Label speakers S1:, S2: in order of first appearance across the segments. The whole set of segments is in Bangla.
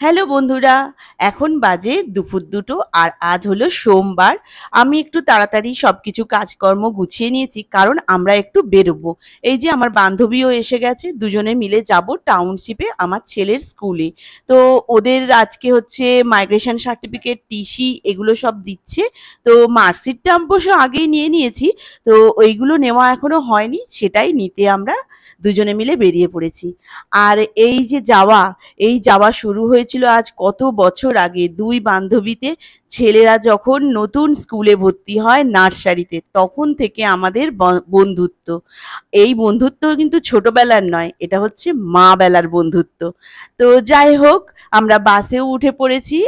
S1: হ্যালো বন্ধুরা, এখন বাজে দুপুর ২টো আর আজ হলো সোমবার। আমি একটু তাড়াতাড়ি সবকিছু কাজকর্ম গুছিয়ে নিয়েছি কারণ আমরা একটু বেরোবো। এই যে আমার বান্ধবীও এসে গেছে, দুজনে মিলে যাব টাউনশিপে আমার ছেলের স্কুলে। তো ওদের আজকে হচ্ছে মাইগ্রেশন সার্টিফিকেট, টিসি এগুলো সব দিচ্ছে। তো মার্কশিটটা অবশ্য আগেই নিয়ে নিয়েছি, তো ওইগুলো নেওয়া এখনো হয়নি, সেটাই নিতে আমরা দুজনে মিলে বেরিয়ে পড়েছি। আর এই যাওয়া শুরু হয়েছিল আজ কত বছর আগে, দুই বান্ধবীতে। ছেলেরা যখন নতুন স্কুলে ভর্তি হয় নার্সারিতে, তখন থেকে আমাদের বন্ধুত্ব। এই বন্ধুত্ব কিন্তু ছোটবেলার নয়, এটা হচ্ছে মা বেলার বন্ধুত্ব। তো যাই হোক, আমরা বাসেও উঠে পড়েছি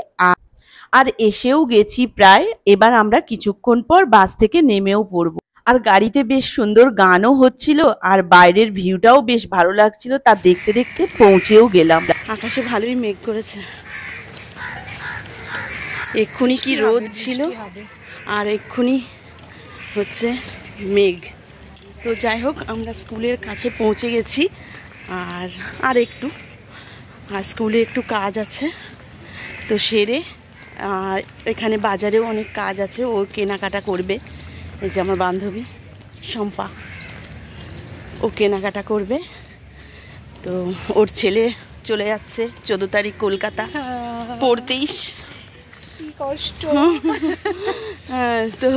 S1: আর এসেও গেছি প্রায়। এবার আমরা কিছুক্ষণ পর বাস থেকে নেমেও পড়বো। আর গাড়িতে বেশ সুন্দর গানও হচ্ছিল আর বাইরের ভিউটাও বেশ ভালো লাগছিল, তা দেখতে দেখতে পৌঁছেও গেলাম। আকাশে ভালোই মেঘ করেছে, এক্ষুনি কি রোদ ছিল আর এক্ষুনি হচ্ছে মেঘ। তো যাই হোক, আমরা স্কুলের কাছে পৌঁছে গেছি। আর আর একটু স্কুলে একটু কাজ আছে, তো সেরে এখানে বাজারেও অনেক কাজ আছে, ও কেনাকাটা করবে। এই যে আমার বান্ধবী শম্পা, ও কেনাকাটা করবে। তো ওর ছেলে চলে যাচ্ছে 14 তারিখ কলকাতা পড়তেই।
S2: কি কষ্ট।
S1: হ্যাঁ, তো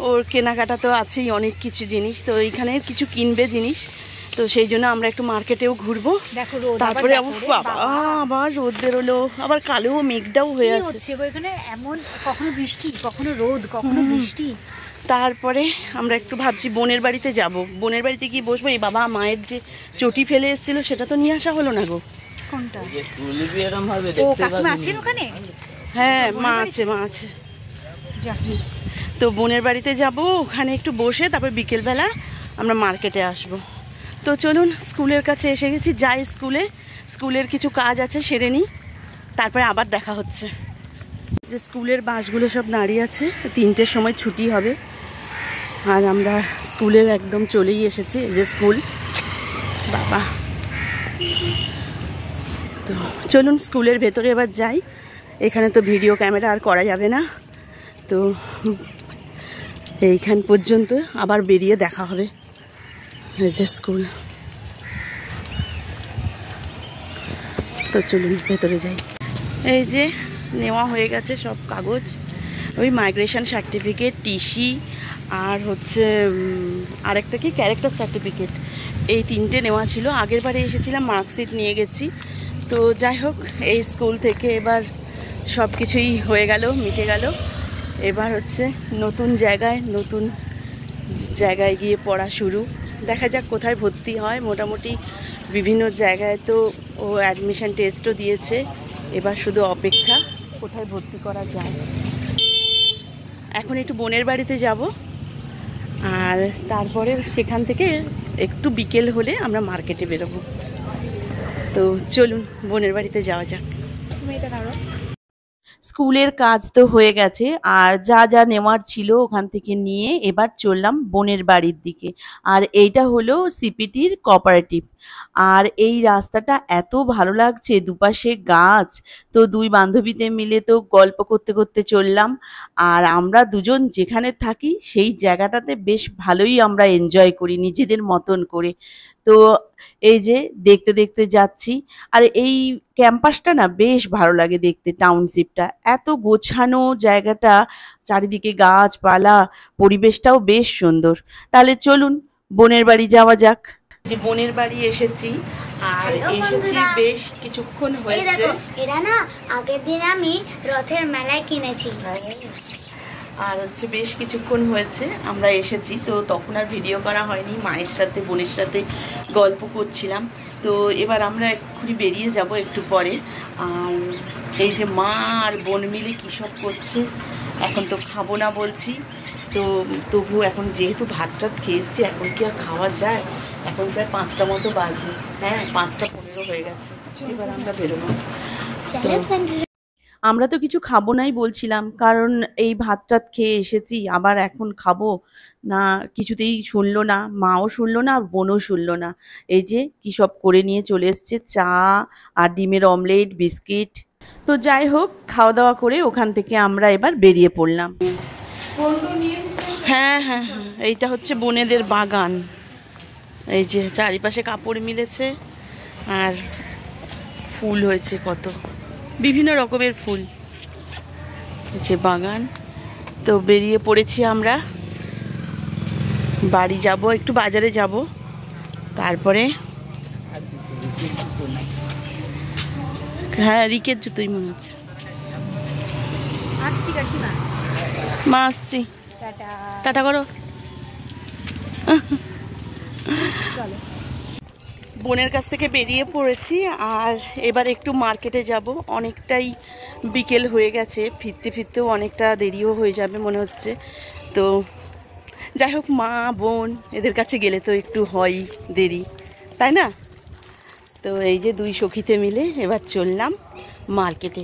S1: ওর কেনাকাটা তো আছেই, অনেক কিছু জিনিস, তো এইখানে কিছু কিনবে জিনিস। তো সেই জন্য আমরা একটু মার্কেটেও ঘুরবো। তারপরে আবার রোদ বেরোলো, আবার কালো মেঘটাও হয়ে আছে
S2: এখানে, এমন কখনো বৃষ্টি কখনো রোদ কখনো বৃষ্টি।
S1: তারপরে আমরা একটু ভাবছি বোনের বাড়িতে যাব, বোনের বাড়িতে গিয়ে বসবো। এই বাবা মায়ের যে চটি ফেলে এসেছিল সেটা তো নিয়ে আসা হলো না গো।
S2: কোনটা? ও কাকিমা আছেন ওখানে?
S1: হ্যাঁ, মা আছে। তো বোনের বাড়িতে যাব, ওখানে একটু বসে তারপর বিকেলবেলা আমরা মার্কেটে আসব। তো চলুন, স্কুলের কাছে এসে গেছি, যাই স্কুলের কিছু কাজ আছে সেরে নিই, তারপরে আবার দেখা হচ্ছে। যে স্কুলের বাসগুলো সব দাঁড়িয়ে আছে, 3টের সময় ছুটি হবে। আর আমরা স্কুলের একদম চলেই এসেছি, এই যে স্কুল। বাবা, তো চলুন স্কুলের ভেতরে এবার যাই। এখানে তো ভিডিও ক্যামেরা আর করা যাবে না, তো এইখান পর্যন্ত আবার বেরিয়ে দেখা হবে। এই যে স্কুল, তো চলুন ভেতরে যাই। এই যে নেওয়া হয়ে গেছে সব কাগজ, ওই মাইগ্রেশন সার্টিফিকেট, টিসি আর হচ্ছে আরেকটা কি ক্যারেক্টার সার্টিফিকেট, এই 3টে নেওয়া ছিল। আগের বারে এসেছিলাম মার্কশিট নিয়ে গেছি। তো যাই হোক, এই স্কুল থেকে এবার সব কিছুই হয়ে গেল, মিটে গেল। এবার হচ্ছে নতুন জায়গায় গিয়ে পড়া শুরু। দেখা যাক কোথায় ভর্তি হয়। মোটামুটি বিভিন্ন জায়গায় তো ও অ্যাডমিশন টেস্টও দিয়েছে, এবার শুধু অপেক্ষা কোথায় ভর্তি করা যায়। এখন একটু বোনের বাড়িতে যাব, আর তারপরে সেখান থেকে একটু বিকেল হলে আমরা মার্কেটে বেরোবো। তো চলুন বোনের বাড়িতে যাওয়া যাক। স্কুলের কাজ তো হয়ে গেছে, আর যা যা নেওয়ার ছিল ওখান থেকে নিয়ে এবার চললাম বোনের বাড়ির দিকে। আর এইটা হলো সিপিটির কোঅপারেটিভ। আর এই রাস্তাটা এত ভালো লাগছে, দুপাশে গাছ। তো দুই বান্ধবীতে মিলে তো গল্প করতে করতে চললাম। আর আমরা দুজন যেখানে থাকি সেই জায়গাটাতে বেশ ভালোই আমরা এনজয় করি নিজেদের মতন করে। তো এই যে দেখতে দেখতে যাচ্ছি। আর এই ক্যাম্পাসটা না বেশ ভালো লাগে দেখতে, টাউনশিপটা এত গোছানো জায়গাটা, চারিদিকে গাছপালা, পরিবেশটাও বেশ সুন্দর। তাহলে চলুন বোনের বাড়ি যাওয়া যাক। যে বোনের বাড়ি এসেছি, আর এসেছি বেশ কিছুক্ষণ হয়েছে।
S3: এরা না আগের দিন আমি রথের মেলায় কিনেছি,
S1: আর হচ্ছে বেশ কিছুক্ষণ হয়েছে আমরা এসেছি। তো তখন আর ভিডিও করা হয়নি, মায়ের সাথে বোনের সাথে গল্প করছিলাম। তো এবার আমরা এক্ষুনি বেরিয়ে যাব একটু পরে। আর এই যে মা আর বোন মিলে কী সব করছে, এখন তো খাবো না বলছি, তো তবু এখন যেহেতু ভাত টাত খেয়ে এসছি, এখন কি আর খাওয়া যায়? এখন প্রায় 5টা মতো বাজে, হ্যাঁ 5টা 15 হয়ে গেছে। এবার আমরা বেরোবো। আমরা তো কিছু খাবো নাই বলছিলাম, কারণ এই ভাত টাত খেয়ে এসেছি, আবার এখন খাবো না। কিছুতেই শুনলো না, মাও শুনলো না আর বোনও শুনলো না। এই যে কি সব করে নিয়ে চলে এসছে, চা আর ডিমের অমলেট, বিস্কিট। তো যাই হোক, খাওয়া দাওয়া করে ওখান থেকে আমরা এবার বেরিয়ে পড়লাম। হ্যাঁ হ্যাঁ হ্যাঁ, এইটা হচ্ছে বোনেদের বাগান। এই যে চারিপাশে কাপড় মিলেছে আর ফুল হয়েছে কত, বিভিন্ন রকমের ফুল। যে বাগান, তো বেরিয়ে পড়েছি আমরা, বাড়ি যাব, একটু বাজারে যাব, তারপরে হ্যাঁ রিকের জুতোই মনে হচ্ছে।
S2: আসছি কাকিমা,
S1: মা আসছি,
S2: টাটা।
S1: টাটা করো।
S2: চলো।
S1: বোনের কাছ থেকে বেরিয়ে পড়েছি আর এবার একটু মার্কেটে যাব। অনেকটাই বিকেল হয়ে গেছে, ফিরতে ফিরতেও অনেকটা দেরিও হয়ে যাবে মনে হচ্ছে। তো যাই হোক, মা বোন এদের কাছে গেলে তো একটু হয় দেরি, তাই না? তো এই যে দুই সখীতে মিলে এবার চললাম মার্কেটে।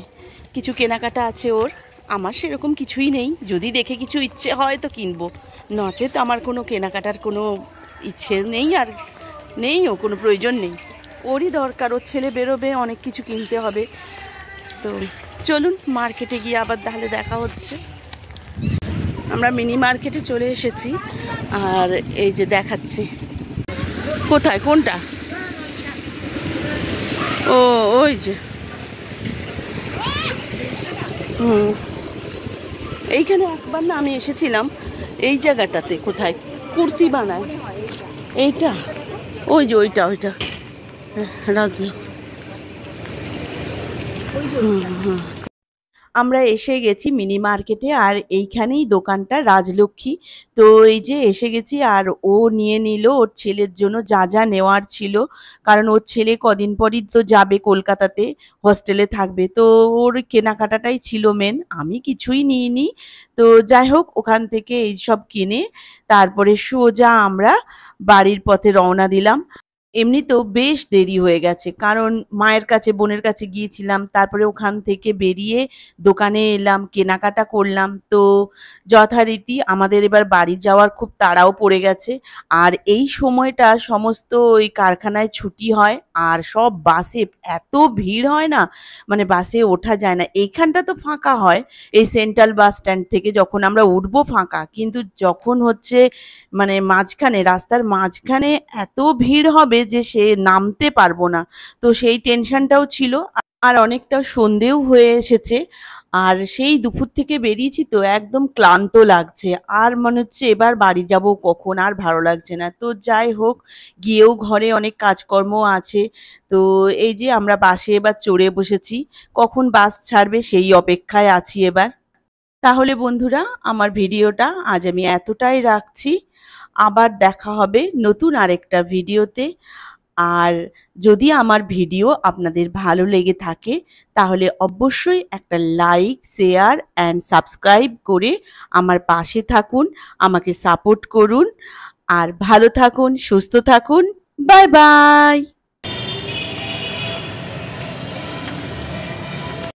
S1: কিছু কেনাকাটা আছে ওর, আমার সেরকম কিছুই নেই। যদি দেখে কিছু ইচ্ছে হয় তো কিনবো, নচেত আমার কোনো কেনাকাটার কোনো ইচ্ছে নেই, আর নেইও, কোনো প্রয়োজন নেই। ওরই দরকার, ওর ছেলে বেরোবে, অনেক কিছু কিনতে হবে। তো চলুন মার্কেটে গিয়ে আবার তাহলে দেখা হচ্ছে। আমরা মিনি মার্কেটে চলে এসেছি আর এই যে দেখাচ্ছি। কোথায়, কোনটা? ও ওই যে, এইখানে একবার না আমি এসেছিলাম, এই জায়গাটাতে। কোথায় কুর্তি বানায় এইটা? ওই যে ওইটা, ওইটা রাজু। আমরা এসে গেছি মিনি মার্কেটে, আর এইখানেই দোকানটা রাজলক্ষ্মী। তো এই যে এসে গেছি, আর ও নিয়ে নিল ওর ছেলের জন্য যা যা নেওয়ার ছিল, কারণ ওর ছেলে কদিন পরই তো যাবে কলকাতাতে, হস্টেলে থাকবে। তো ওর কেনাকাটাটাই ছিল মেন, আমি কিছুই নিইনি। তো যাই হোক, ওখান থেকে এইসব কিনে তারপরে সোজা আমরা বাড়ির পথে রওনা দিলাম। এমনিতেও বেশ দেরি হয়ে গেছে, কারণ মায়ের কাছে বোনের কাছে গিয়েছিলাম, তারপরে ওখান থেকে বেরিয়ে দোকানে এলাম, কেনাকাটা করলাম। তো যথারীতি আমাদের এবার বাড়ি যাওয়ার খুব তাড়াও পড়ে গেছে। আর এই সময়টা সমস্ত ওই কারখানায় ছুটি হয়, আর সব বাসে এত ভিড় হয় না, মানে বাসে ওঠা যায় না। এইখানটা তো ফাঁকা হয়, এই সেন্ট্রাল বাস স্ট্যান্ড থেকে যখন আমরা উঠবো ফাঁকা, কিন্তু যখন হচ্ছে মানে মাঝখানে, রাস্তার মাঝখানে এত ভিড় হবে যে সে নামতে পারবো না। তো সেই টেনশনটাও ছিল, আর অনেকটা সন্ধেও হয়ে এসেছে। আর সেই দুপুর থেকে বেরিয়েছি তো একদম ক্লান্ত লাগছে, আর মনে হচ্ছে এবার বাড়ি যাব কখন, আর ভালো লাগছে না। তো যাই হোক, গিয়েও ঘরে অনেক কাজকর্ম আছে। তো এই যে আমরা বাসে এবার চড়ে বসেছি, কখন বাস ছাড়বে সেই অপেক্ষায় আছি এবার। তাহলে বন্ধুরা, আমার ভিডিওটা আজ আমি এতটাই রাখছি। আবার দেখা হবে নতুন আরেকটা ভিডিওতে। আর যদি আমার ভিডিও আপনাদের ভালো লেগে থাকে, তাহলে অবশ্যই একটা লাইক, শেয়ার অ্যান্ড সাবস্ক্রাইব করে আমার পাশে থাকুন, আমাকে সাপোর্ট করুন। আর ভালো থাকুন, সুস্থ থাকুন। Bye bye.